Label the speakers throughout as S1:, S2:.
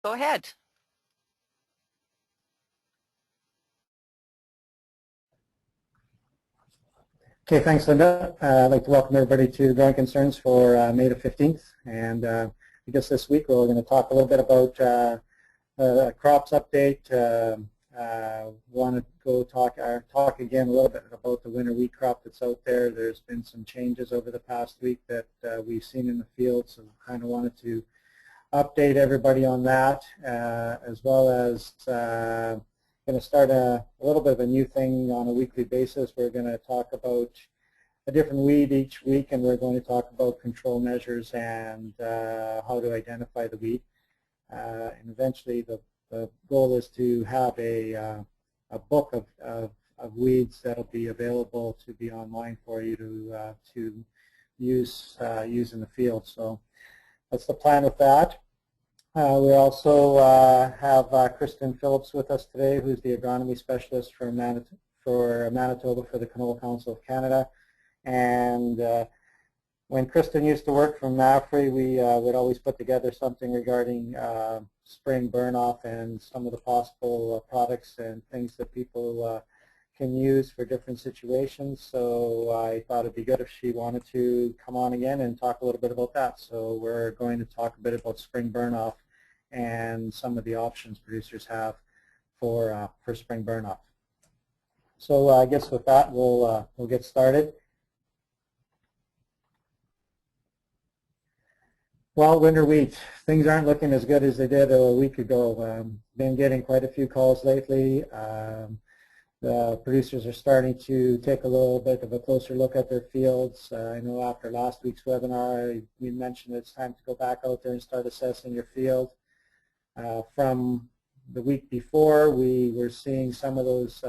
S1: Go ahead.
S2: Okay, thanks, Linda. I'd like to welcome everybody to Growing Concerns for May the 15th. And I guess this week we're going to talk a little bit about crops update. Want to go talk again a little bit about the winter wheat crop that's out there. There's been some changes over the past week that we've seen in the field, so kind of wanted to update everybody on that, as well as going to start a little bit of a new thing on a weekly basis. We're going to talk about a different weed each week, and we're going to talk about control measures and how to identify the weed. And eventually the goal is to have a book of weeds that will be available to be online for you to use in the field. So that's the plan with that. We also have Kristen Phillips with us today, who's the agronomy specialist for Manitoba for the Canola Council of Canada. And when Kristen used to work from MAFRE, we would always put together something regarding spring burn-off and some of the possible products and things that people can use for different situations. So I thought it'd be good if she wanted to come on again and talk a little bit about that. So we're going to talk a bit about spring burn-off and some of the options producers have for spring burn-off. So I guess with that, we'll get started. Well, winter wheat, things aren't looking as good as they did a week ago. Been getting quite a few calls lately. The producers are starting to take a little bit of a closer look at their fields. I know after last week's webinar, we mentioned it's time to go back out there and start assessing your field. From the week before, we were seeing some of those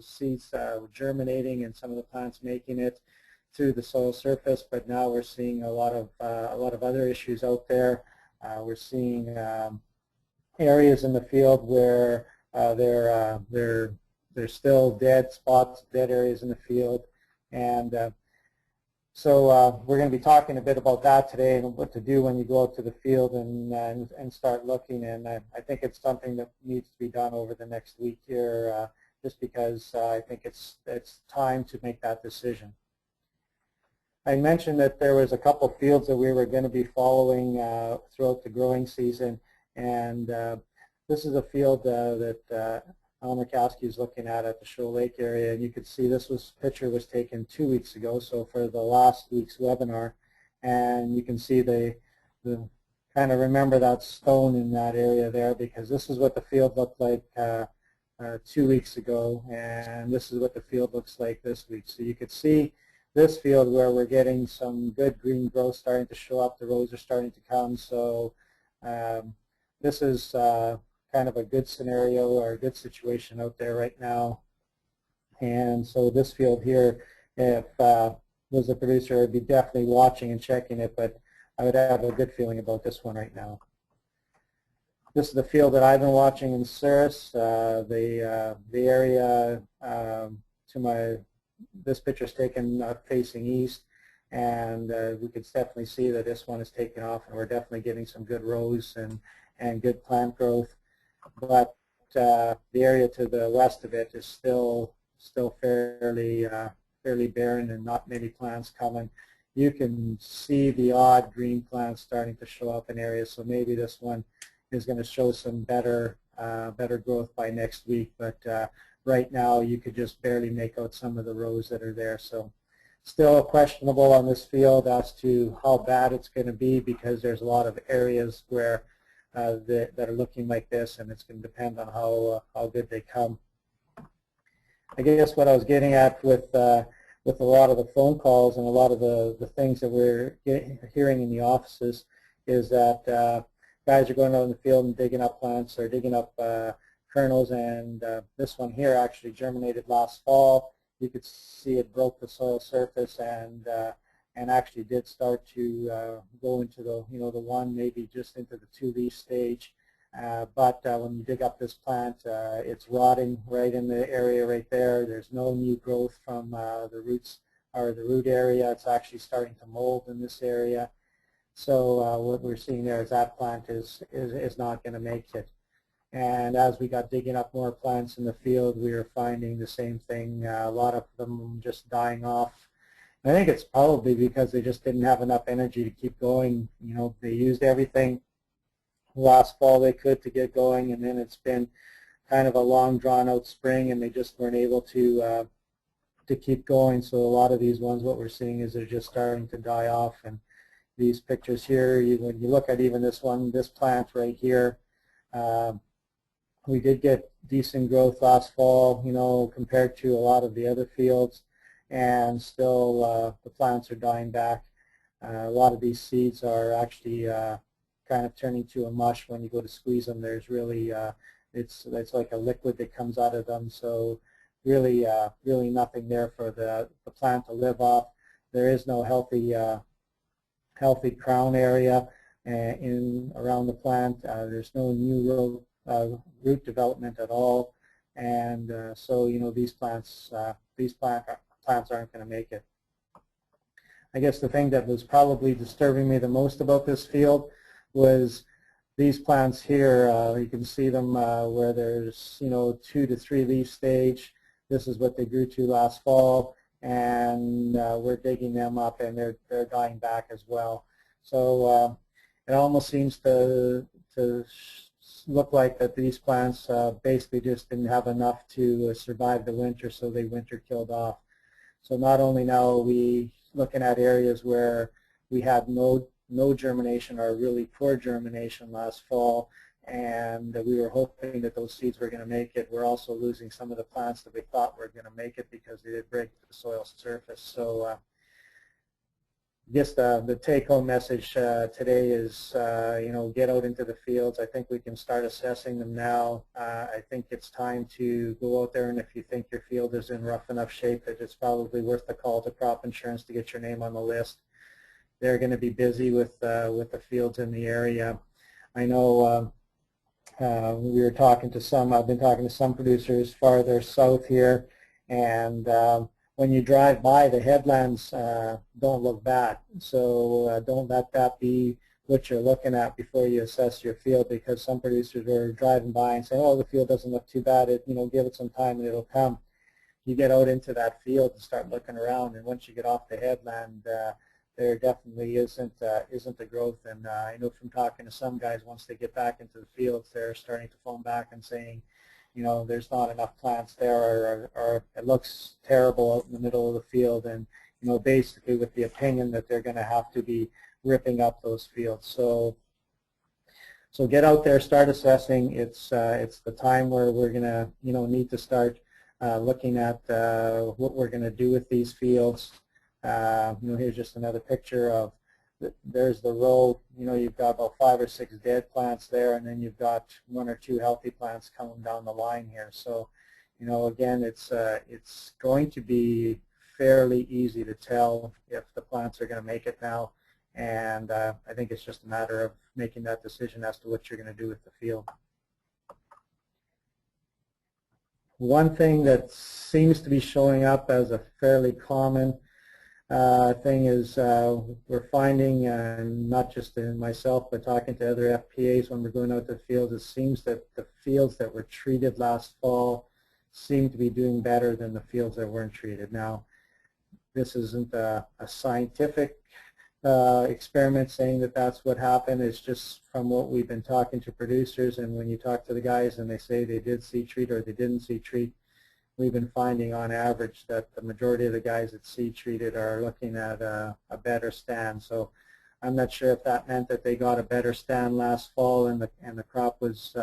S2: seeds germinating and some of the plants making it through the soil surface, but now we're seeing a lot of other issues out there. We're seeing areas in the field where there's still dead spots, dead areas in the field, and so we're going to be talking a bit about that today and what to do when you go out to the field and start looking. And I think it's something that needs to be done over the next week here, just because I think it's time to make that decision. I mentioned that there was a couple fields that we were going to be following throughout the growing season, and this is a field that Lionel Kaskiw is looking at the Shoal Lake area, and you could see this picture was taken 2 weeks ago, so for the last week's webinar, and you can see the kind of remember that stone in that area there, because this is what the field looked like 2 weeks ago, and this is what the field looks like this week. So you could see this field where we're getting some good green growth starting to show up. The rows are starting to come. So this is kind of a good scenario or a good situation out there right now. And so this field here, if was a producer, I'd be definitely watching and checking it, but I would have a good feeling about this one right now. This is the field that I've been watching in Souris. The area this picture is taken facing east, and we could definitely see that this one is taking off, and we're definitely getting some good rows and good plant growth. But the area to the west of it is still fairly barren and not many plants coming. You can see the odd green plants starting to show up in areas, so maybe this one is going to show some better growth by next week. But right now, you could just barely make out some of the rows that are there. So still questionable on this field as to how bad it's going to be, because there's a lot of areas where that are looking like this, and it's going to depend on how good they come. I guess what I was getting at with a lot of the phone calls and a lot of the things that we're hearing in the offices is that guys are going out in the field and digging up plants or digging up kernels, and this one here actually germinated last fall. You could see it broke the soil surface and actually did start to go into the the one, maybe just into the 2-leaf stage. But when you dig up this plant, it's rotting right in the area right there. There's no new growth from the roots or the root area. It's actually starting to mold in this area. So what we're seeing there is that plant is not going to make it. And as we got digging up more plants in the field, we were finding the same thing, a lot of them just dying off. I think it's probably because they just didn't have enough energy to keep going. You know, they used everything last fall they could to get going, and then it's been kind of a long drawn out spring, and they just weren't able to keep going. So a lot of these ones, what we're seeing is they're just starting to die off. And these pictures here, when you look at even this one, this plant right here, we did get decent growth last fall, you know, compared to a lot of the other fields, and still the plants are dying back. A lot of these seeds are actually kind of turning to a mush when you go to squeeze them. There's really, it's like a liquid that comes out of them, so really nothing there for the plant to live off. There is no healthy crown area around the plant. There's no new root development at all, and so you know these plants aren't going to make it. I guess the thing that was probably disturbing me the most about this field was these plants here. You can see them where there's 2 to 3 leaf stage. This is what they grew to last fall, and we're digging them up, and they're dying back as well. So it almost seems to look like that these plants basically just didn't have enough to survive the winter, so they winter killed off. So not only now are we looking at areas where we had no germination or really poor germination last fall, and we were hoping that those seeds were going to make it. We're also losing some of the plants that we thought were going to make it because they did break the soil surface. So I guess the take-home message today is, get out into the fields. I think we can start assessing them now. I think it's time to go out there, and if you think your field is in rough enough shape that it's probably worth the call to crop insurance to get your name on the list. They're going to be busy with the fields in the area. I know we were talking to some. I've been talking to some producers farther south here, and when you drive by, the headlands don't look bad. So don't let that be what you're looking at before you assess your field, because some producers are driving by and saying, "Oh, the field doesn't look too bad. Give it some time and it'll come." You get out into that field and start looking around, and once you get off the headland, there definitely isn't a growth. And I know from talking to some guys, once they get back into the fields, they're starting to phone back and saying, there's not enough plants there, or it looks terrible out in the middle of the field, and basically with the opinion that they're going to have to be ripping up those fields. So get out there, start assessing. It's the time where we're going to need to start looking at what we're going to do with these fields. Here's just another picture of, there's the row. You've got about 5 or 6 dead plants there, and then you've got 1 or 2 healthy plants coming down the line here. So, again, it's going to be fairly easy to tell if the plants are going to make it now, and I think it's just a matter of making that decision as to what you're going to do with the field. One thing that seems to be showing up as a fairly common thing is we're finding, not just in myself, but talking to other FPAs when we're going out to the field, it seems that the fields that were treated last fall seem to be doing better than the fields that weren't treated. Now, this isn't a scientific experiment saying that that's what happened. It's just from what we've been talking to producers, and when you talk to the guys and they say they did seed treat or they didn't seed treat, we've been finding on average that the majority of the guys that seed treated are looking at a better stand. So I'm not sure if that meant that they got a better stand last fall and the crop was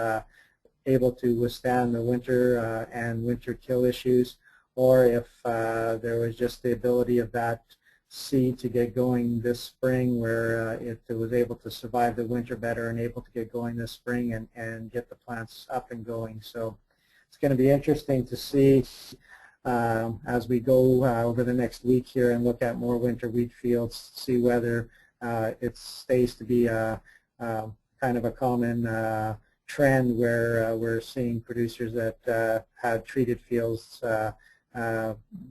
S2: able to withstand the winter and winter kill issues, or if there was just the ability of that seed to get going this spring where it was able to survive the winter better and able to get going this spring and get the plants up and going. So it's going to be interesting to see as we go over the next week here and look at more winter wheat fields, see whether it stays to be a kind of a common trend where we're seeing producers that had treated fields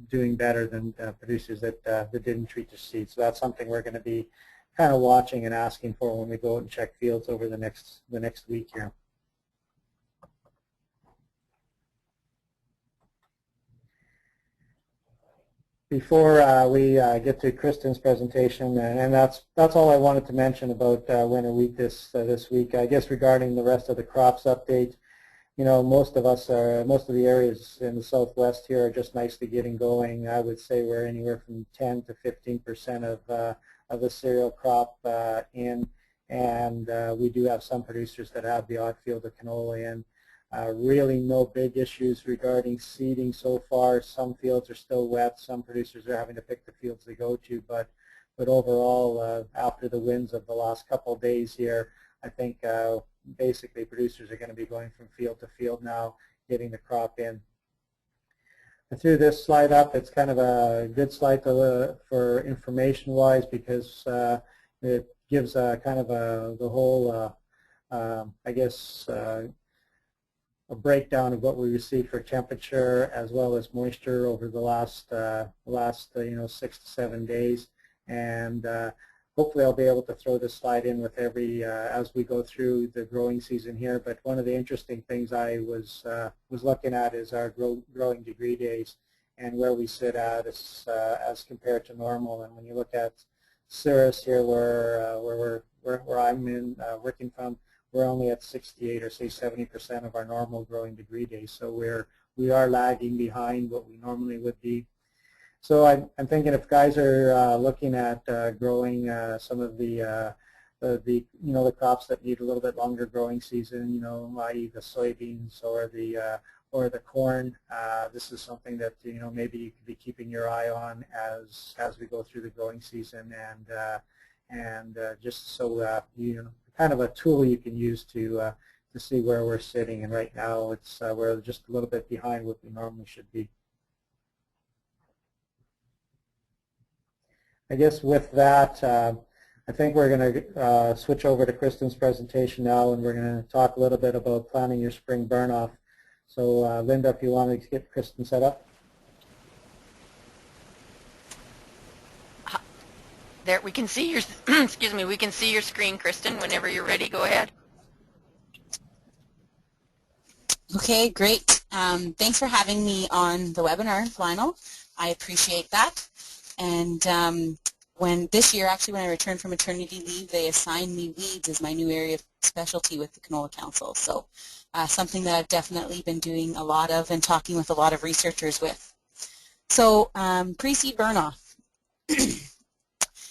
S2: doing better than producers that didn't treat their seed. So that's something we're going to be kind of watching and asking for when we go out and check fields over the next week here. Before we get to Kristen's presentation, and that's all I wanted to mention about winter wheat this week. I guess regarding the rest of the crops update, you know, most of the areas in the southwest here are just nicely getting going. I would say we're anywhere from 10 to 15% of the cereal crop in, and we do have some producers that have the odd field of canola in. Really no big issues regarding seeding so far. Some fields are still wet. Some producers are having to pick the fields they go to, but overall, after the winds of the last couple of days here, I think basically producers are going to be going from field to field now, getting the crop in. I threw this slide up. It's kind of a good slide for information-wise because it gives kind of the whole, I guess, a breakdown of what we received for temperature as well as moisture over the last 6 to 7 days, and hopefully I'll be able to throw this slide in with every as we go through the growing season here. But one of the interesting things I was looking at is our growing degree days and where we sit at as compared to normal. And when you look at Cirrus here, where I'm working from, we're only at 68 or say 70% of our normal growing degree days. So we are lagging behind what we normally would be. So I'm thinking if guys are looking at growing some of the crops that need a little bit longer growing season, i.e. the soybeans or the corn, this is something that maybe you could be keeping your eye on as we go through the growing season, and just so kind of a tool you can use to see where we're sitting. And right now it's we're just a little bit behind what we normally should be. I guess with that, I think we're going to switch over to Kristen's presentation now, and we're going to talk a little bit about planning your spring burn-off. So Linda, if you want to get Kristen set up.
S1: There, we can see your, excuse me, we can see your screen, Kristen. Whenever you're ready, go ahead.
S3: Okay, great. Thanks for having me on the webinar, Lionel. I appreciate that. And when I returned from maternity leave, they assigned me weeds as my new area of specialty with the Canola Council. So something that I've definitely been doing a lot of and talking with a lot of researchers with. So pre-seed burn-off.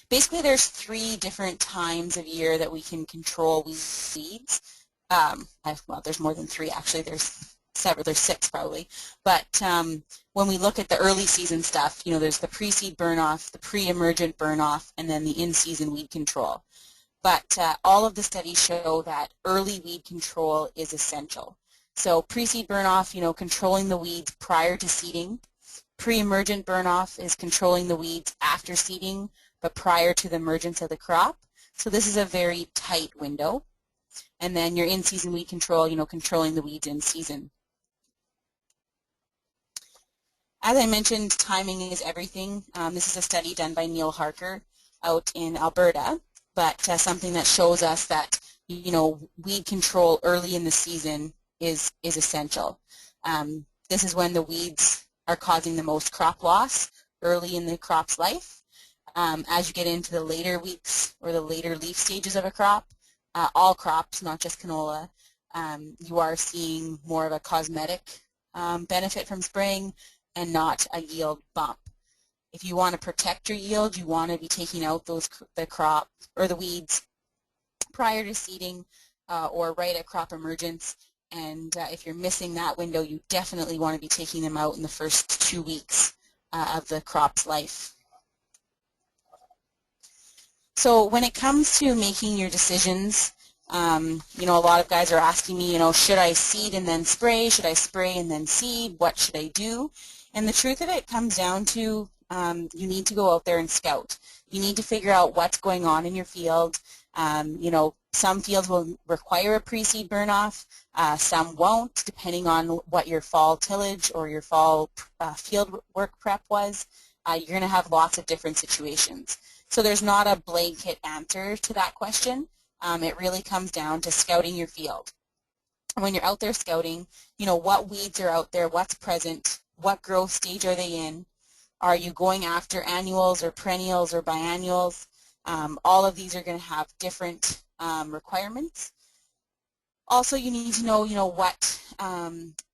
S3: Basically, there's 3 different times of year that we can control weeds. Well, there's more than 3 actually. There's 6 probably. But when we look at the early season stuff, there's the pre-seed burn-off, the pre-emergent burn-off, and then the in-season weed control. But all of the studies show that early weed control is essential. So pre-seed burn-off, controlling the weeds prior to seeding. Pre-emergent burn-off is controlling the weeds after seeding, but prior to the emergence of the crop. So this is a very tight window. And then your in-season weed control, controlling the weeds in season. As I mentioned, timing is everything. This is a study done by Neil Harker out in Alberta, but something that shows us that, weed control early in the season is essential. This is when the weeds are causing the most crop loss early in the crop's life. As you get into the later weeks or the later leaf stages of a crop, all crops, not just canola, you are seeing more of a cosmetic benefit from spraying and not a yield bump. If you want to protect your yield, you want to be taking out the crop or the weeds prior to seeding or right at crop emergence. And if you're missing that window, you definitely want to be taking them out in the first 2 weeks of the crop's life. So when it comes to making your decisions, a lot of guys are asking me, should I seed and then spray? Should I spray and then seed? What should I do? And the truth of it comes down to you need to go out there and scout. You need to figure out what's going on in your field. Some fields will require a pre-seed burn-off. Some won't, depending on what your fall tillage or your fall field work prep was. You're going to have lots of different situations. So there's not a blanket answer to that question. It really comes down to scouting your field. When you're out there scouting, what weeds are out there, what's present, what growth stage are they in, are you going after annuals or perennials or biennials? All of these are going to have different requirements. Also, you need to know, what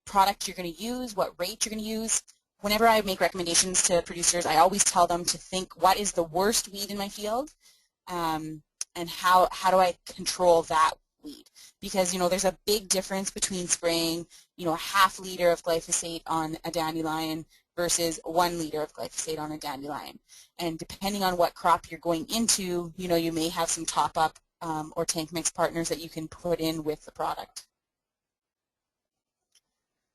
S3: product you're going to use, what rate you're going to use. Whenever I make recommendations to producers, I always tell them to think, what is the worst weed in my field, and how do I control that weed? Because, there's a big difference between spraying, a half liter of glyphosate on a dandelion versus 1 liter of glyphosate on a dandelion. And depending on what crop you're going into, you may have some top-up or tank mix partners that you can put in with the product.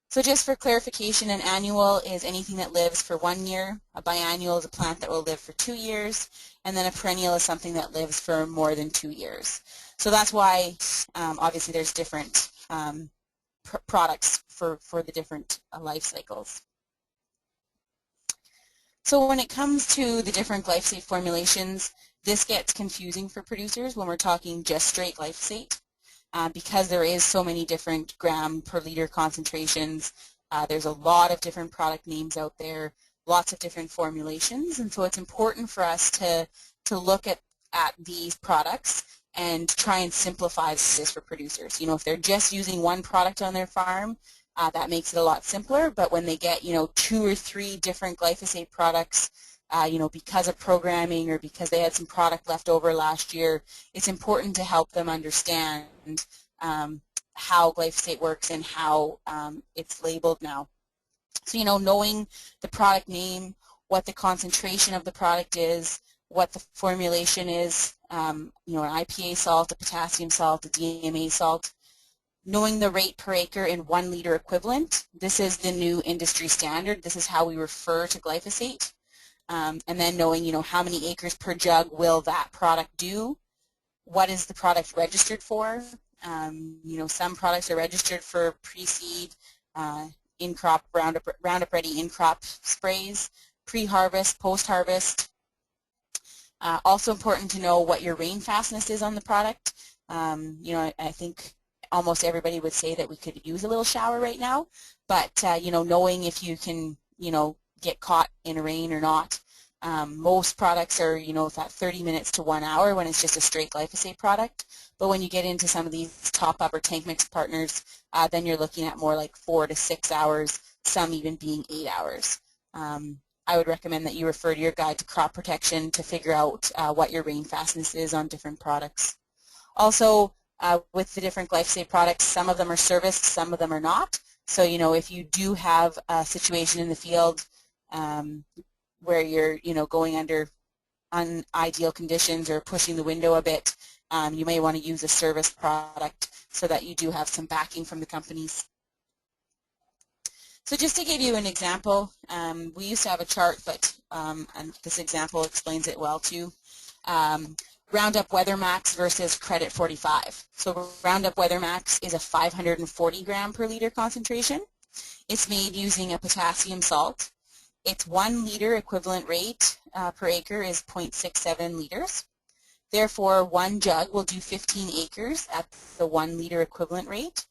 S3: So just for clarification, an annual is anything that lives for 1 year, a biannual is a plant that will live for 2 years, and then a perennial is something that lives for more than 2 years. So that's why obviously there's different products for the different life cycles. So when it comes to the different glyphosate formulations, this gets confusing for producers when we're talking just straight glyphosate. Because there is so many different gram per liter concentrations, there's a lot of different product names out there, lots of different formulations, and so it's important for us to look at these products and try and simplify this for producers. If they're just using one product on their farm, that makes it a lot simpler, but when they get 2 or 3 different glyphosate products, because of programming or because they had some product left over last year, it's important to help them understand how glyphosate works and how it's labeled now. So, knowing the product name, what the concentration of the product is, what the formulation is, an IPA salt, a potassium salt, a DMA salt, knowing the rate per acre in 1 liter equivalent. This is the new industry standard. This is how we refer to glyphosate. And then knowing, how many acres per jug will that product do? What is the product registered for? Some products are registered for pre-seed, in-crop, Roundup Ready in-crop sprays, pre-harvest, post-harvest. Also important to know what your rain fastness is on the product. I think almost everybody would say that we could use a little shower right now, but knowing if you can, get caught in rain or not. Most products are, that 30 minutes to 1 hour when it's just a straight glyphosate product. But when you get into some of these top-up or tank mix partners, then you're looking at more like 4 to 6 hours, some even being 8 hours. I would recommend that you refer to your guide to crop protection to figure out what your rain fastness is on different products. Also, with the different glyphosate products, some of them are serviced, some of them are not. So, if you do have a situation in the field where you're, going under unideal conditions or pushing the window a bit, you may want to use a service product so that you do have some backing from the companies. So just to give you an example, we used to have a chart, but and this example explains it well too. Roundup Weather Max versus Credit 45. So Roundup Weather Max is a 540 gram per liter concentration. It's made using a potassium salt. Its 1 liter equivalent rate per acre is 0.67 liters. Therefore, 1 jug will do 15 acres at the 1 liter equivalent rate.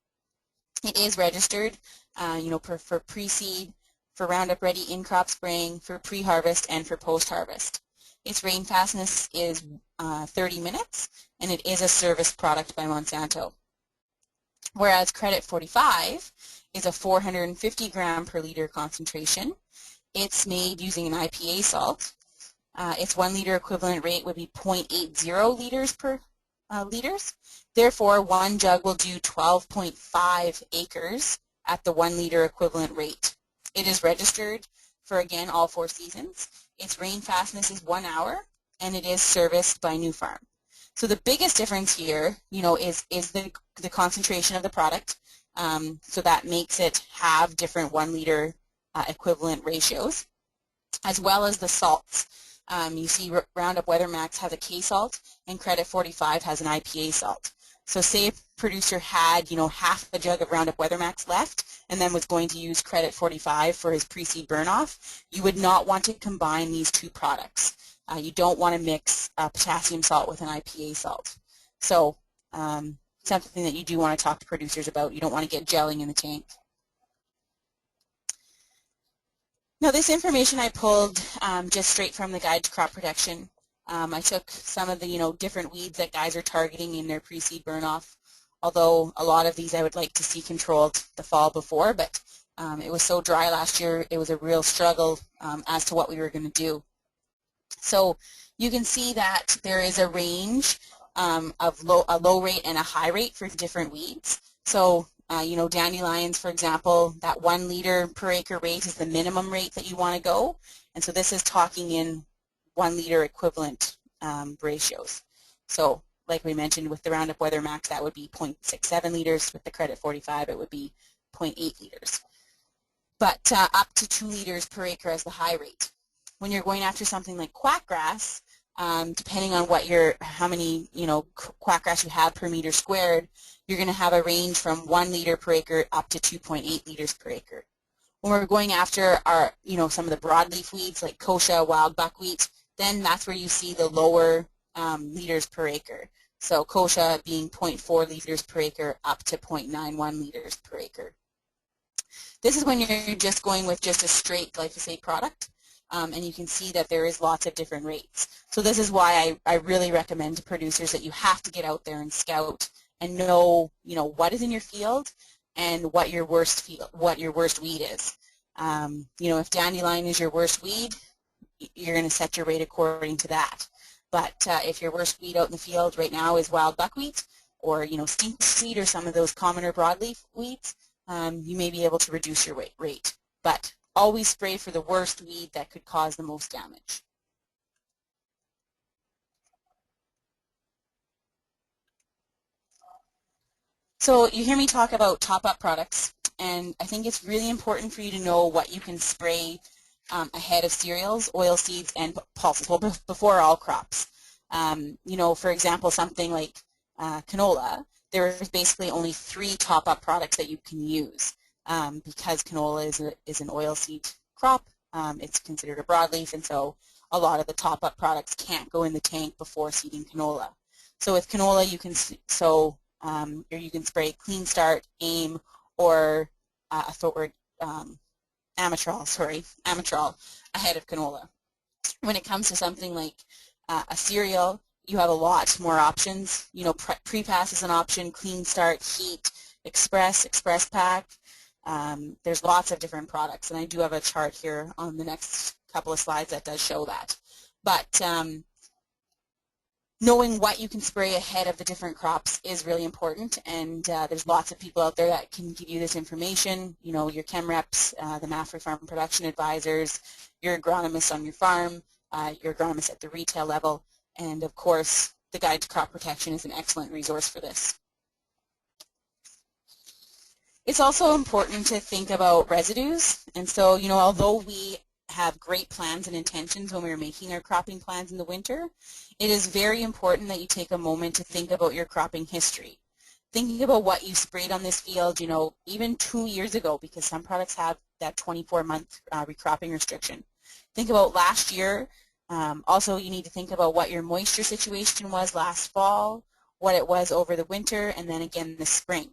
S3: It is registered, for pre-seed, for Roundup Ready in-crop spraying, for pre-harvest, and for post-harvest. Its rain fastness is 30 minutes, and it is a service product by Monsanto. Whereas Credit 45 is a 450 gram per liter concentration. It's made using an IPA salt. Its 1 liter equivalent rate would be 0.80 liters per liters. Therefore, 1 jug will do 12.5 acres at the 1 liter equivalent rate. It is registered for, again, all 4 seasons. Its rain fastness is 1 hour, and it is serviced by New Farm. So the biggest difference here, is the concentration of the product. So that makes it have different 1 liter equivalent ratios, as well as the salts. You see Roundup Weather Max has a K salt, and Credit 45 has an IPA salt. So say a producer had, half a jug of Roundup Weather Max left and then was going to use Credit 45 for his pre-seed burn-off, you would not want to combine these 2 products. You don't want to mix potassium salt with an IPA salt. So something that you do want to talk to producers about. You don't want to get gelling in the tank. Now this information I pulled just straight from the Guide to Crop Protection. I took some of the different weeds that guys are targeting in their pre-seed burn-off, although a lot of these I would like to see controlled the fall before, but it was so dry last year it was a real struggle as to what we were going to do. So you can see that there is a range of a low rate and a high rate for different weeds. So dandelions, for example, that 1 liter per acre rate is the minimum rate that you want to go. And so this is talking in 1 liter equivalent ratios. So like we mentioned with the Roundup Weather Max, that would be 0.67 liters. With the Credit 45, it would be 0.8 liters. But up to 2 liters per acre as the high rate. When you're going after something like quackgrass, depending on how many quackgrass you have per meter squared, you're going to have a range from 1 liter per acre up to 2.8 liters per acre. When we're going after our, some of the broadleaf weeds like kochia, wild buckwheat, then that's where you see the lower liters per acre. So kochia being 0.4 liters per acre up to 0.91 liters per acre. This is when you're just going with just a straight glyphosate product. And you can see that there is lots of different rates. So this is why I really recommend to producers that you have to get out there and scout and know, what is in your field and what your worst weed is. If dandelion is your worst weed, you're going to set your rate according to that. But if your worst weed out in the field right now is wild buckwheat or stinkweed or some of those commoner broadleaf weeds, you may be able to reduce your rate. But always spray for the worst weed that could cause the most damage. So you hear me talk about top-up products, and I think it's really important for you to know what you can spray ahead of cereals, oilseeds, and pulses, well, before all crops. For example, something like canola, there is basically only 3 top-up products that you can use. Because canola is an oilseed crop, it's considered a broadleaf, and so a lot of the top-up products can't go in the tank before seeding canola. So with canola, you can spray Clean Start, AIM, or Amatrol ahead of canola. When it comes to something like a cereal, you have a lot more options. Pre-pass is an option, Clean Start, Heat, Express Pack. There's lots of different products, and I do have a chart here on the next couple of slides that does show that. But knowing what you can spray ahead of the different crops is really important, and there's lots of people out there that can give you this information. Your chem reps, the Maffrey Farm Production Advisors, your agronomists on your farm, your agronomists at the retail level, and of course the Guide to Crop Protection is an excellent resource for this. It's also important to think about residues, and so, although we have great plans and intentions when we're making our cropping plans in the winter, it is very important that you take a moment to think about your cropping history. Thinking about what you sprayed on this field, even 2 years ago, because some products have that 24-month recropping restriction. Think about last year. Also, you need to think about what your moisture situation was last fall, what it was over the winter, and then again this spring.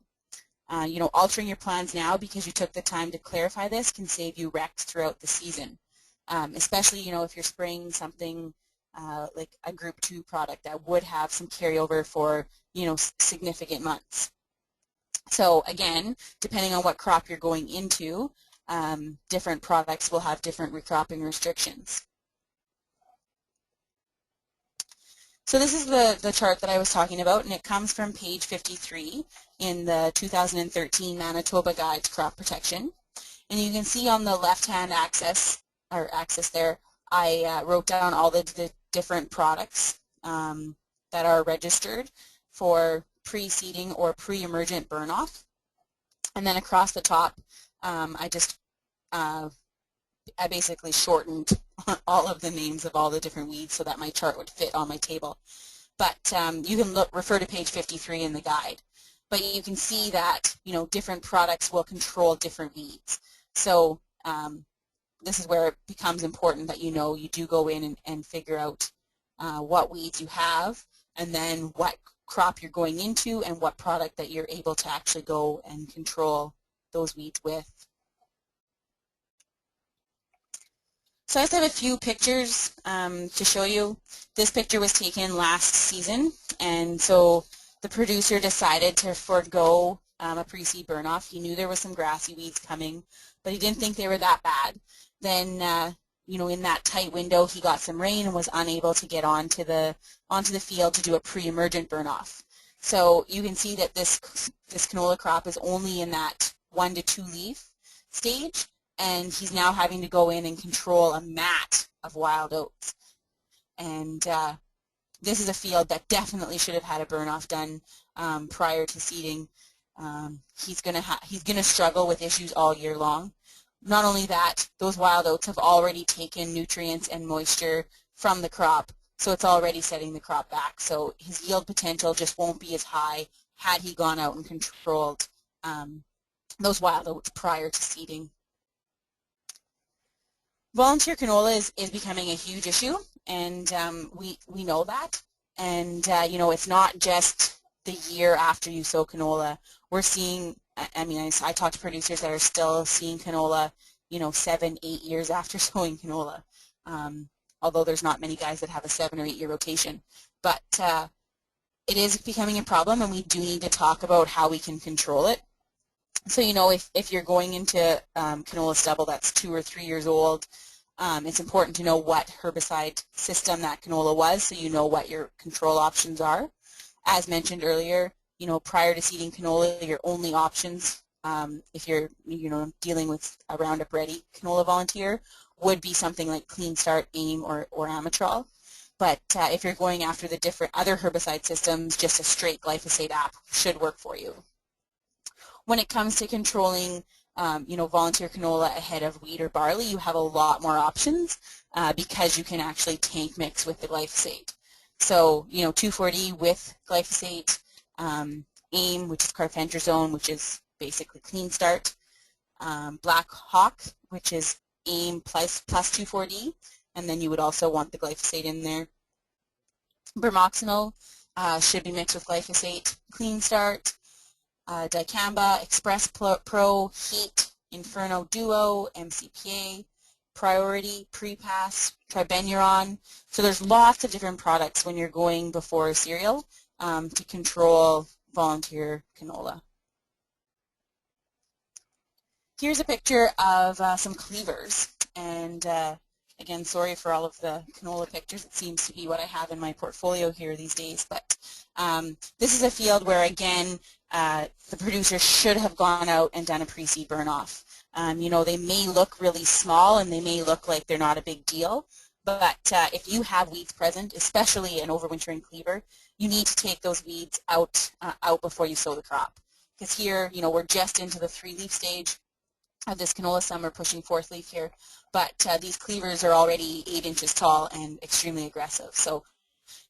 S3: Altering your plans now because you took the time to clarify this can save you wrecks throughout the season, especially, if you're spraying something like a Group 2 product that would have some carryover for, significant months. So again, depending on what crop you're going into, different products will have different recropping restrictions. So this is the chart that I was talking about, and it comes from page 53 in the 2013 Manitoba Guide to Crop Protection. And you can see on the left-hand axis there, I wrote down all the different products that are registered for pre-seeding or pre-emergent burn-off. And then across the top, I basically shortened all of the names of all the different weeds so that my chart would fit on my table. But you can refer to page 53 in the guide. But you can see that, different products will control different weeds. So this is where it becomes important that you do go in and figure out what weeds you have, and then what crop you're going into and what product that you're able to actually go and control those weeds with. So I just have a few pictures to show you. This picture was taken last season, and so the producer decided to forego a pre-seed burn-off. He knew there was some grassy weeds coming, but he didn't think they were that bad. Then, in that tight window, he got some rain and was unable to get onto the field to do a pre-emergent burn-off. So you can see that this canola crop is only in that 1 to 2 leaf stage, and he's now having to go in and control a mat of wild oats. And this is a field that definitely should have had a burn-off done prior to seeding. He's gonna struggle with issues all year long. Not only that, those wild oats have already taken nutrients and moisture from the crop, so it's already setting the crop back. So his yield potential just won't be as high had he gone out and controlled those wild oats prior to seeding. Volunteer canola is becoming a huge issue, and we know that. And it's not just the year after you sow canola. We're seeing, I talk to producers that are still seeing canola, 7, 8 years after sowing canola. Although there's not many guys that have a 7 or 8 year rotation, but it is becoming a problem, and we do need to talk about how we can control it. So if you're going into canola stubble that's 2 or 3 years old, it's important to know what herbicide system that canola was, so you know what your control options are. As mentioned earlier, prior to seeding canola, your only options, if you're dealing with a Roundup Ready canola volunteer, would be something like Clean Start, AIM, or Amitrol. But if you're going after the different other herbicide systems, just a straight glyphosate app should work for you. When it comes to controlling volunteer canola ahead of wheat or barley, you have a lot more options because you can actually tank mix with the glyphosate. So 2,4-D with glyphosate, AIM, which is carfentrazone, which is basically Clean Start, Black Hawk, which is AIM plus 2,4-D, and then you would also want the glyphosate in there. Bermoxanil should be mixed with glyphosate, Clean Start, Dicamba, Express Pro, Heat, Inferno Duo, MCPA, Priority, Prepass, Tribenuron. So there's lots of different products when you're going before a cereal to control volunteer canola. Here's a picture of some cleavers, and again, sorry for all of the canola pictures. It seems to be what I have in my portfolio here these days, but this is a field where, again, the producer should have gone out and done a pre-seed burn-off. They may look really small and they may look like they're not a big deal, but if you have weeds present, especially an overwintering cleaver, you need to take those weeds out before you sow the crop. Because here, we're just into the 3-leaf stage of this canola summer, pushing 4th leaf here, but these cleavers are already 8 inches tall and extremely aggressive. So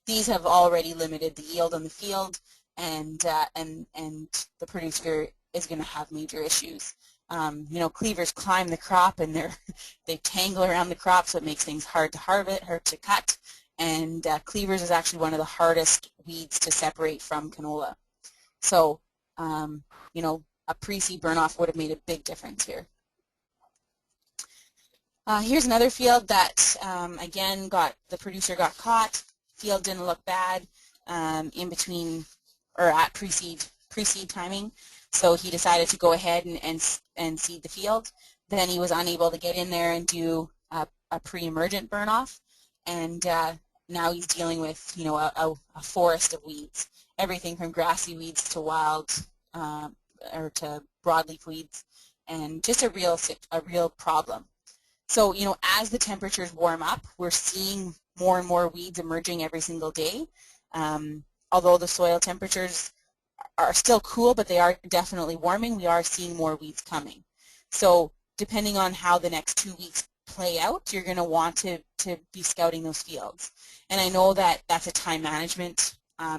S3: these have already limited the yield on the field, and the producer is going to have major issues. Cleavers climb the crop and they tangle around the crop, so it makes things hard to harvest, hard to cut, and cleavers is actually one of the hardest weeds to separate from canola. So, a pre-seed burn-off would have made a big difference here. Here's another field that, again, the producer got caught. Field didn't look bad in between or at pre-seed timing, so he decided to go ahead and seed the field. Then he was unable to get in there and do a pre-emergent burn-off, and now he's dealing with a forest of weeds, everything from grassy weeds to wild or to broadleaf weeds, and just a real problem. So as the temperatures warm up, we're seeing more and more weeds emerging every single day. Although the soil temperatures are still cool, but they are definitely warming, we are seeing more weeds coming. So depending on how the next 2 weeks play out, you're going to want to be scouting those fields. And I know that that's a time management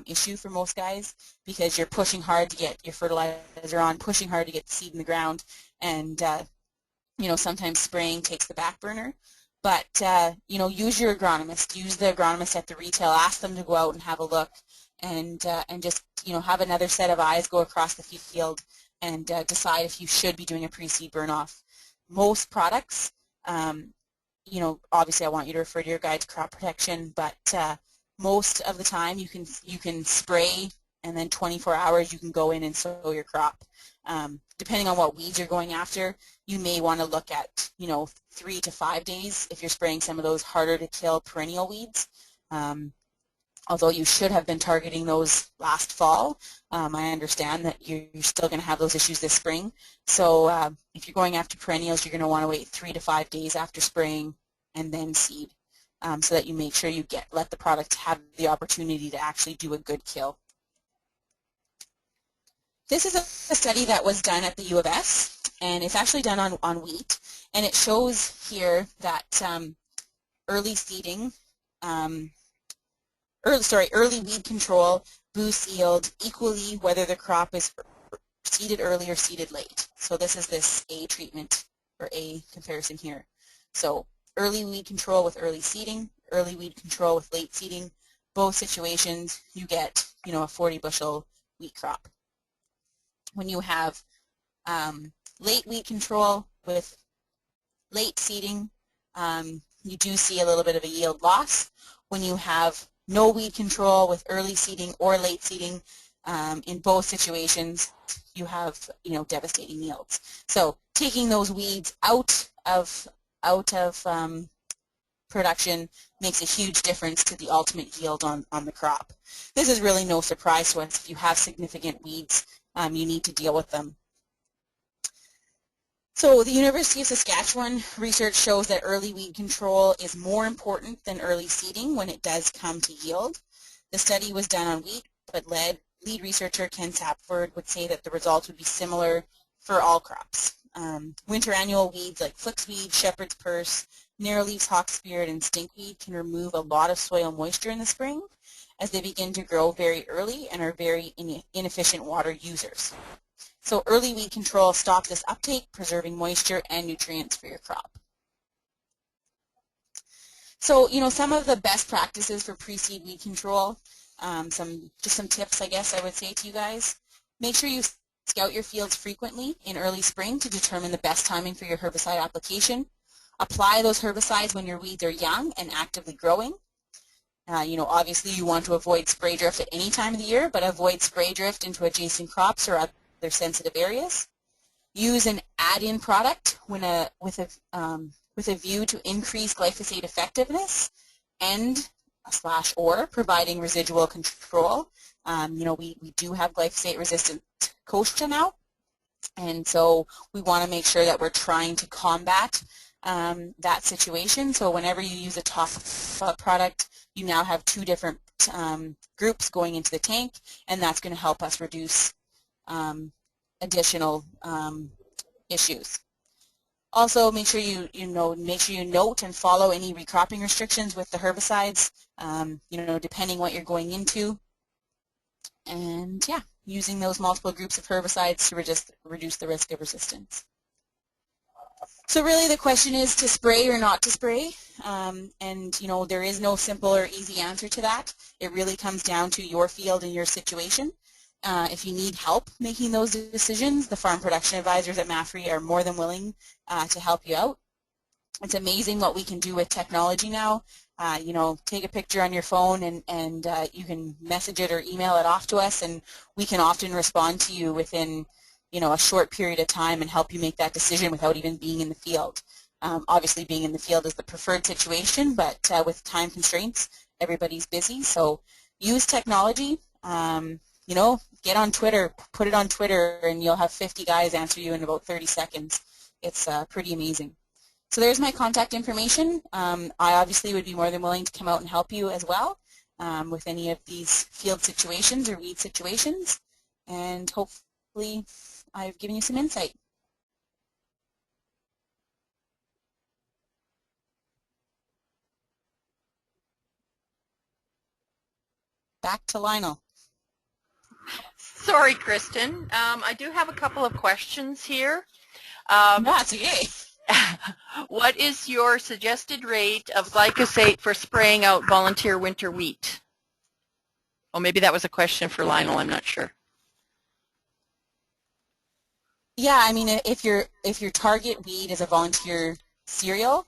S3: issue for most guys, because you're pushing hard to get your fertilizer on, pushing hard to get the seed in the ground, and sometimes spraying takes the back burner. But, use your agronomist. Use the agronomist at the retail. Ask them to go out and have a look and just, have another set of eyes go across the field and decide if you should be doing a pre-seed burn-off. Most products, obviously I want you to refer to your guide to crop protection, but most of the time you can spray and then 24 hours you can go in and sow your crop. Depending on what weeds you're going after, you may want to look at 3 to 5 days if you're spraying some of those harder to kill perennial weeds. Although you should have been targeting those last fall, I understand that you're still going to have those issues this spring. So if you're going after perennials, you're going to want to wait 3 to 5 days after spraying and then seed, so that you make sure you let the product have the opportunity to actually do a good kill. This is a study that was done at the U of S, and it's actually done on wheat, and it shows here that early seeding, early weed control boosts yield equally whether the crop is seeded early or seeded late. So this is this A treatment or A comparison here. So early weed control with early seeding, early weed control with late seeding, both situations you get a 40 bushel wheat crop. When you have late weed control with late seeding, you do see a little bit of a yield loss. When you have no weed control with early seeding or late seeding, in both situations you have devastating yields. So taking those weeds out of production makes a huge difference to the ultimate yield on the crop. This is really no surprise to us. If you have significant weeds, you need to deal with them. So the University of Saskatchewan research shows that early weed control is more important than early seeding when it does come to yield. The study was done on wheat, but lead researcher Ken Sapford would say that the results would be similar for all crops. Winter annual weeds like flaxweed, shepherd's purse, narrowleaf hawksbeard, and stinkweed can remove a lot of soil moisture in the spring as they begin to grow very early and are very inefficient water users. So early weed control stops this uptake, preserving moisture and nutrients for your crop. So, some of the best practices for pre-seed weed control, just some tips, I guess I would say to you guys. Make sure you scout your fields frequently in early spring to determine the best timing for your herbicide application. Apply those herbicides when your weeds are young and actively growing. Obviously you want to avoid spray drift at any time of the year, but avoid spray drift into adjacent crops or other sensitive areas. Use an add-in product with a view to increase glyphosate effectiveness and /or providing residual control. We do have glyphosate-resistant kochia now, and so we want to make sure that we're trying to combat that situation. So whenever you use a top product, you now have 2 different groups going into the tank, and that's going to help us reduce additional issues. Also, make sure you note and follow any recropping restrictions with the herbicides, depending what you're going into. And yeah, using those multiple groups of herbicides to reduce the risk of resistance. So really the question is to spray or not to spray, and there is no simple or easy answer to that. It really comes down to your field and your situation. If you need help making those decisions, the farm production advisors at MAFRE are more than willing to help you out. It's amazing what we can do with technology now. Take a picture on your phone and you can message it or email it off to us, and we can often respond to you within a short period of time and help you make that decision without even being in the field. Obviously being in the field is the preferred situation, but with time constraints, everybody's busy. So use technology. Get on Twitter, put it on Twitter, and you'll have 50 guys answer you in about 30 seconds. It's pretty amazing. So there's my contact information. I obviously would be more than willing to come out and help you as well with any of these field situations or weed situations, and hopefully I've given you some insight. Back to Lionel.
S1: Sorry, Kristen. I do have a couple of questions here.
S3: That's okay.
S1: What is your suggested rate of glyphosate for spraying out volunteer winter wheat? Oh, maybe that was a question for Lionel. I'm not sure.
S3: Yeah, I mean, if your target weed is a volunteer cereal,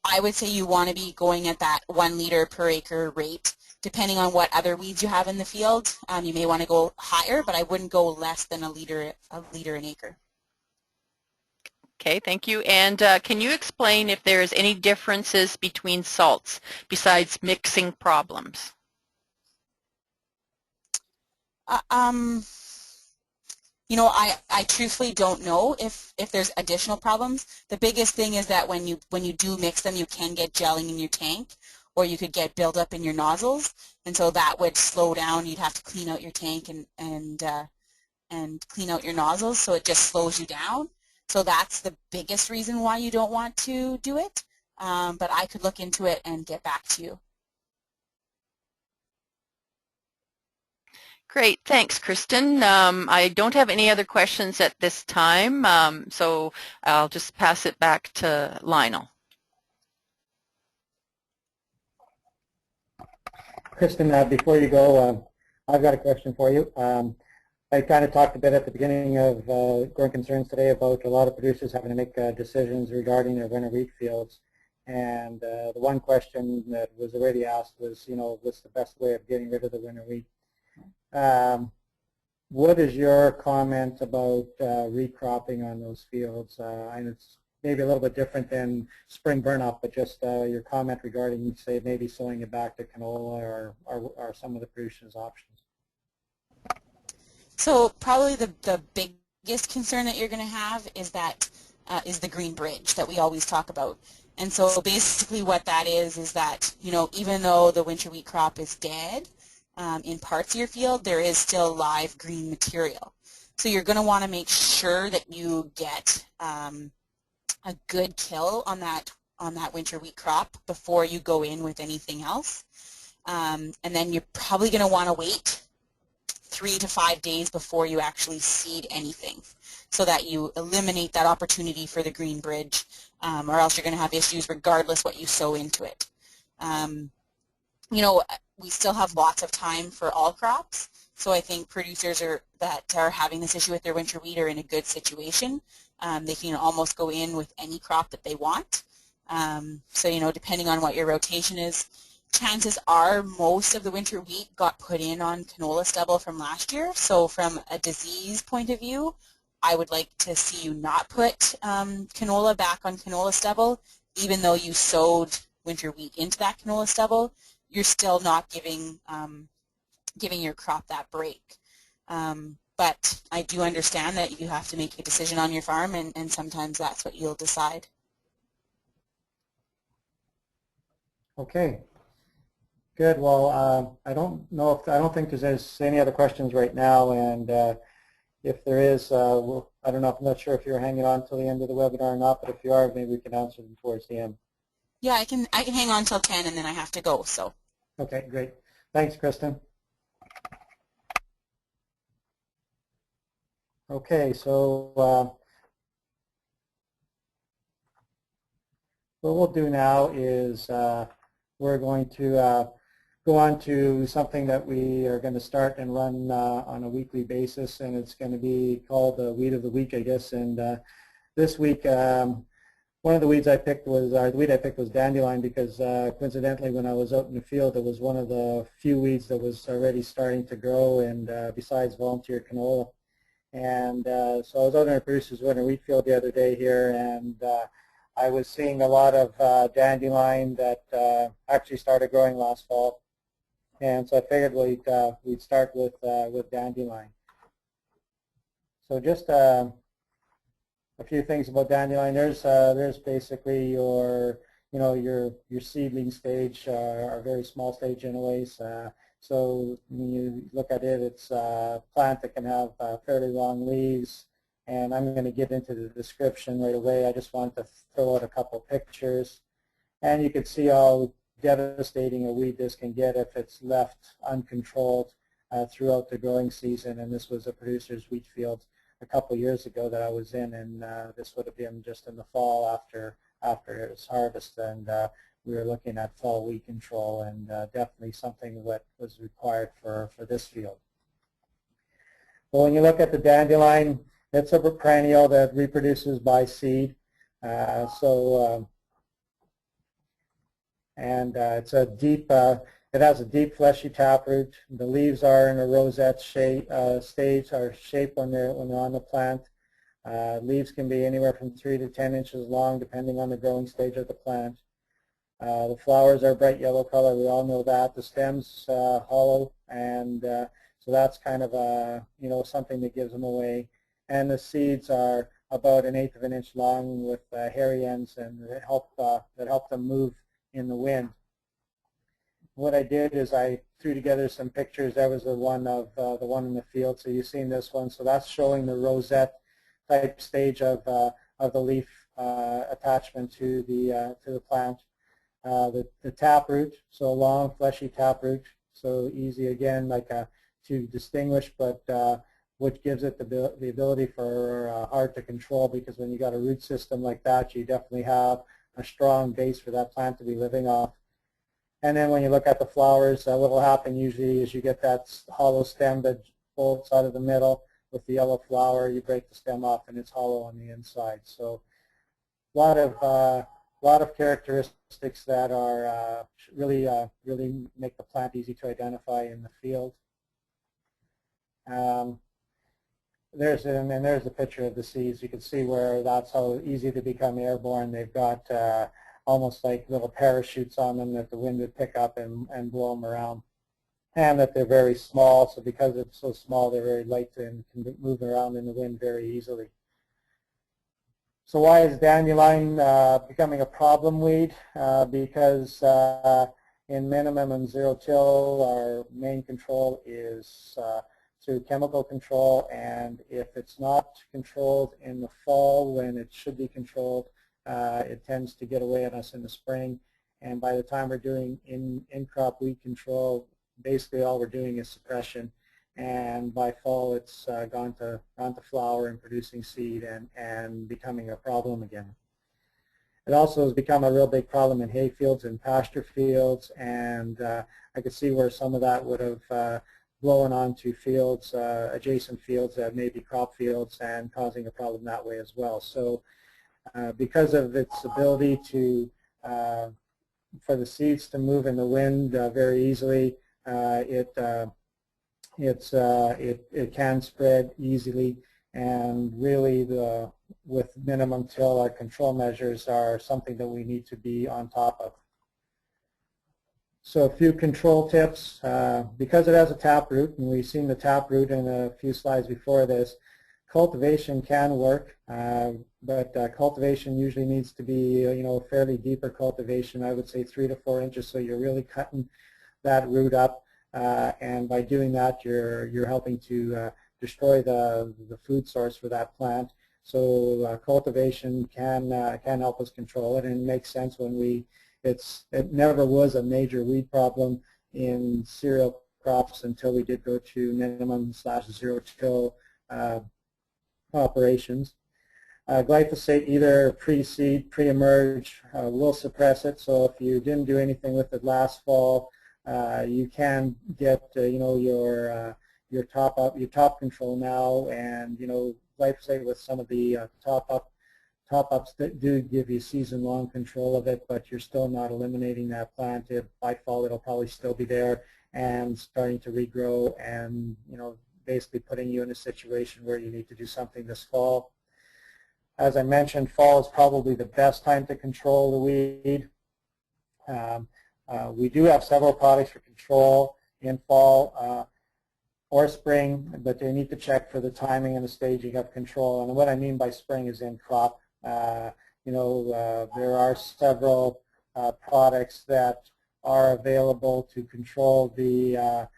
S3: I would say you want to be going at that 1 liter per acre rate. Depending on what other weeds you have in the field, you may want to go higher, but I wouldn't go less than a liter an acre.
S1: Okay, thank you. And can you explain if there's any differences between salts besides mixing problems?
S3: You know, I truthfully don't know if there's additional problems. The biggest thing is that when you do mix them, you can get gelling in your tank, or you could get buildup in your nozzles, and so that would slow down. You'd have to clean out your tank and clean out your nozzles, so it just slows you down. So that's the biggest reason why you don't want to do it. But I could look into it and get back to you.
S1: Great, thanks, Kristen. I don't have any other questions at this time, so I'll just pass it back to Lionel.
S2: Kristen, before you go, I've got a question for you. I kind of talked a bit at the beginning of Growing Concerns today about a lot of producers having to make decisions regarding their winter wheat fields. And the one question that was already asked was, you know, what's the best way of getting rid of the winter wheat? What is your comment about recropping on those fields? And it's maybe a little bit different than spring burn-off, but just your comment regarding, say, maybe sowing it back to canola or some of the producers' options.
S3: So probably the biggest concern that you're going to have is that is the green bridge that we always talk about. And so basically what that is that, you know, even though the winter wheat crop is dead, in parts of your field, there is still live green material. So you're going to want to make sure that you get a good kill on that winter wheat crop before you go in with anything else. And then you're probably going to want to wait 3 to 5 days before you actually seed anything, so that you eliminate that opportunity for the green bridge, or else you're going to have issues regardless what you sow into it. You know, we still have lots of time for all crops, so I think producers that are having this issue with their winter wheat are in a good situation. They can almost go in with any crop that they want. So, you know, depending on what your rotation is, chances are most of the winter wheat got put in on canola stubble from last year. So from a disease point of view, I would like to see you not put canola back on canola stubble. Even though you sowed winter wheat into that canola stubble, you're still not giving your crop that break. But I do understand that you have to make a decision on your farm, and sometimes that's what you'll decide.
S2: Okay. Good. Well, I don't think there's any other questions right now, and if there is, I don't know. I'm not sure if you're hanging on till the end of the webinar or not, but if you are, maybe we can answer them towards the end.
S3: Yeah, I can hang on till 10, and then I have to go. So.
S2: Okay, great. Thanks, Kristen. Okay, so what we'll do now is we're going to go on to something that we are going to start and run on a weekly basis, and it's going to be called the Weed of the Week, I guess. And this week, one of the weeds I picked was, the weed I picked was dandelion, because coincidentally when I was out in the field, it was one of the few weeds that was already starting to grow, and besides volunteer canola. And so I was out in a producer's winter wheat field the other day here, and I was seeing a lot of dandelion that actually started growing last fall. And so I figured we'd start with dandelion. So just a few things about dandelion. There's basically your seedling stage, or very small stage anyways. So when you look at it, it's a plant that can have fairly long leaves, and I'm going to get into the description right away. I just want to throw out a couple pictures, and you can see how devastating a weed this can get if it's left uncontrolled throughout the growing season. And this was a producer's wheat field a couple years ago that I was in, and this would have been just in the fall after its harvest, and we were looking at fall weed control, and definitely something that was required for this field. Well, when you look at the dandelion, it's a perennial that reproduces by seed. It's a deep, it has a deep fleshy taproot. The leaves are in a rosette stage or shape when they're on the plant. Leaves can be anywhere from 3 to 10 inches long depending on the growing stage of the plant. The flowers are bright yellow color, we all know that. The stem's hollow, and so that's kind of something that gives them away. And the seeds are about 1/8 of an inch long with hairy ends, and that help them move in the wind. What I did is I threw together some pictures. That was the one in the field. So you've seen this one. So that's showing the rosette type stage of the leaf attachment to the plant. The taproot, so a long fleshy taproot, so easy again to distinguish, but which gives it the ability for hard to control, because when you got a root system like that, you definitely have a strong base for that plant to be living off. And then when you look at the flowers, what will happen usually is you get that hollow stem that bolts out of the middle with the yellow flower. You break the stem off and it's hollow on the inside. So a lot of characteristics that are really make the plant easy to identify in the field. There's a picture of the seeds. You can see where that's how easy to become airborne. They've got almost like little parachutes on them that the wind would pick up and blow them around. And that they're very small, so because it's so small, they're very light and can move around in the wind very easily. So why is dandelion becoming a problem weed? Because in minimum and zero-till, our main control is through chemical control, and if it's not controlled in the fall when it should be controlled, it tends to get away on us in the spring. And by the time we're doing in-crop weed control, basically all we're doing is suppression. And by fall, it's gone to flower and producing seed and becoming a problem again. It also has become a real big problem in hay fields and pasture fields, and I could see where some of that would have blown onto fields, adjacent fields that may be crop fields, and causing a problem that way as well. So because of its ability to for the seeds to move in the wind very easily, it can spread easily, and really with minimum till, our control measures are something that we need to be on top of. So a few control tips. Because it has a taproot, and we've seen the taproot in a few slides before this, cultivation can work, but cultivation usually needs to be fairly deeper cultivation. I would say 3 to 4 inches, so you're really cutting that root up, and by doing that, you're helping to destroy the food source for that plant. So cultivation can help us control it, and it makes sense when it never was a major weed problem in cereal crops until we did go to minimum/zero-till operations. Glyphosate, either pre-seed, pre-emerge, will suppress it. So if you didn't do anything with it last fall, you can get your top control now, and glyphosate with some of the top-ups that do give you season-long control of it, but you're still not eliminating that plant. By fall, it'll probably still be there and starting to regrow, and basically putting you in a situation where you need to do something this fall. As I mentioned, fall is probably the best time to control the weed. We do have several products for control in fall or spring, but they need to check for the timing and the staging of control. And what I mean by spring is in crop. There are several products that are available to control the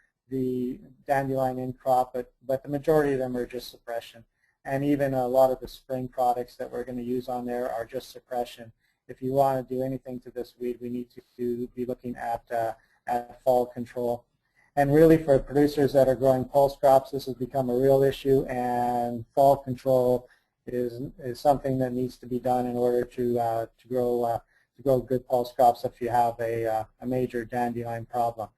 S2: dandelion in crop, but the majority of them are just suppression. And even a lot of the spring products that we're going to use on there are just suppression. If you want to do anything to this weed, we need to be looking at fall control. And really for producers that are growing pulse crops, this has become a real issue, and fall control is something that needs to be done in order to grow good pulse crops if you have a major dandelion problem.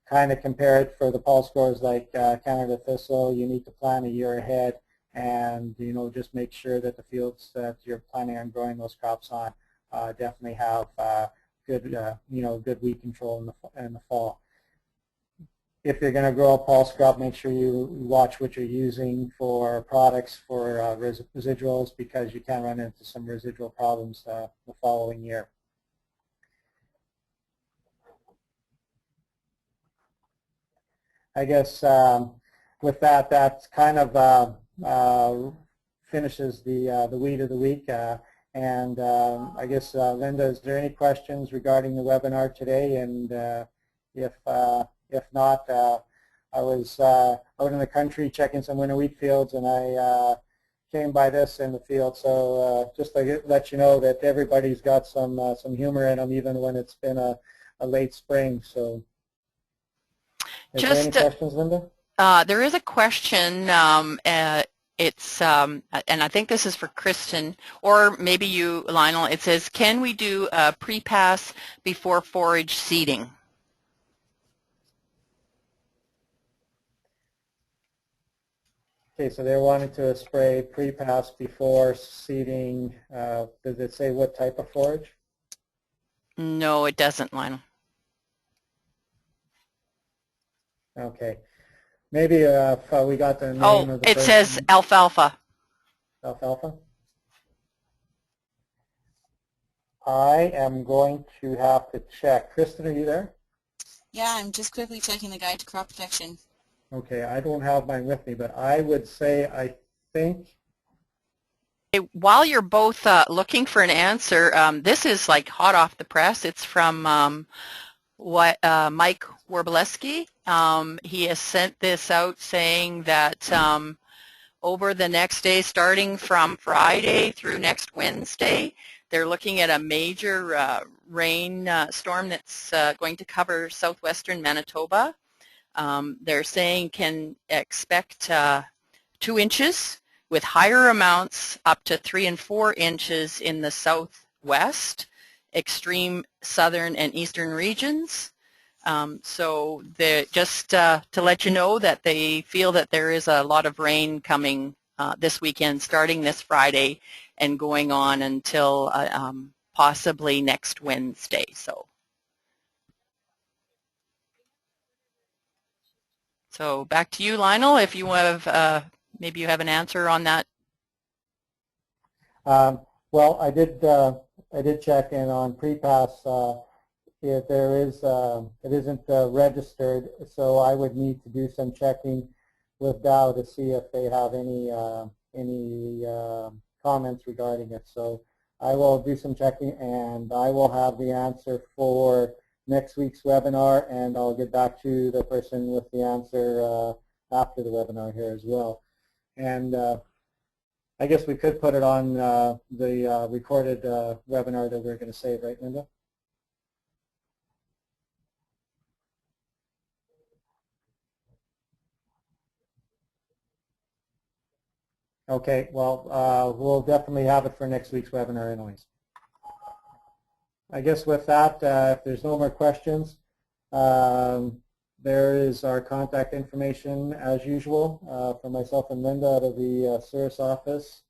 S2: Kind of compare it for the pulse growers like Canada thistle. You need to plan a year ahead, and just make sure that the fields that you're planning on growing those crops on definitely have good good weed control in the fall. If you're going to grow a pulse crop, make sure you watch what you're using for products for residuals, because you can run into some residual problems the following year. I guess with that, that kind of finishes the weed of the week. And I guess, Linda, is there any questions regarding the webinar today? And if not, I was out in the country checking some winter wheat fields, and I came by this in the field. So just to let you know that everybody's got some humor in them, even when it's been a late spring. So, is there any questions, Linda?
S1: There is a question. It's and I think this is for Kristen, or maybe you, Lionel. It says, can we do a pre-pass before forage seeding?
S2: Okay, so they're wanting to spray pre-pass before seeding. Does it say what type of forage?
S1: No, it doesn't, Lionel.
S2: Okay. Maybe if we got the name of the person.
S1: It says alfalfa.
S2: Alfalfa? I am going to have to check. Kristen, are you there?
S3: Yeah, I'm just quickly checking the guide to crop protection.
S2: Okay, I don't have mine with me, but I would say I think.
S1: While you're both looking for an answer, this is like hot off the press. It's from Mike Warbileski. He has sent this out saying that over the next day, starting from Friday through next Wednesday, they're looking at a major rain storm that's going to cover southwestern Manitoba. They're saying can expect 2 inches, with higher amounts up to 3 and 4 inches in the southwest, extreme southern and eastern regions. So just to let you know that they feel that there is a lot of rain coming this weekend, starting this Friday and going on until possibly next Wednesday. So back to you, Lionel, if you have maybe you have an answer on that.
S2: Well, I did check in on pre-pass. If there is, it isn't registered, so I would need to do some checking with Dow to see if they have any comments regarding it. So I will do some checking, and I will have the answer for next week's webinar, and I'll get back to the person with the answer after the webinar here as well. And I guess we could put it on the recorded webinar that we're going to save, right, Linda? Okay, well, we'll definitely have it for next week's webinar anyways. I guess with that, if there's no more questions, there is our contact information as usual for myself and Linda out of the CERS office.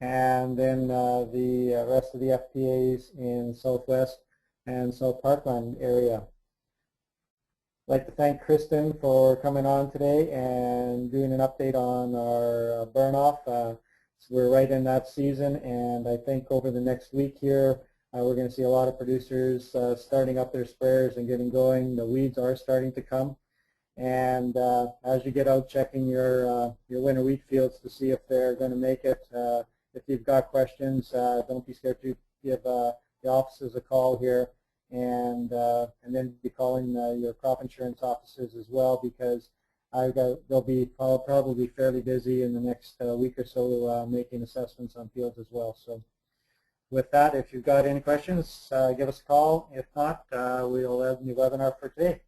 S2: And then the rest of the FPAs in Southwest and South Parkland area. I'd like to thank Kristen for coming on today and doing an update on our burn-off. So we're right in that season, and I think over the next week here, we're going to see a lot of producers starting up their sprayers and getting going. The weeds are starting to come. And as you get out checking your winter wheat fields to see if they're going to make it, if you've got questions, don't be scared to give the offices a call here. And then be calling your crop insurance offices as well, because they'll be probably fairly busy in the next week or so making assessments on fields as well. So with that, if you've got any questions, give us a call. If not, we'll end the webinar for today.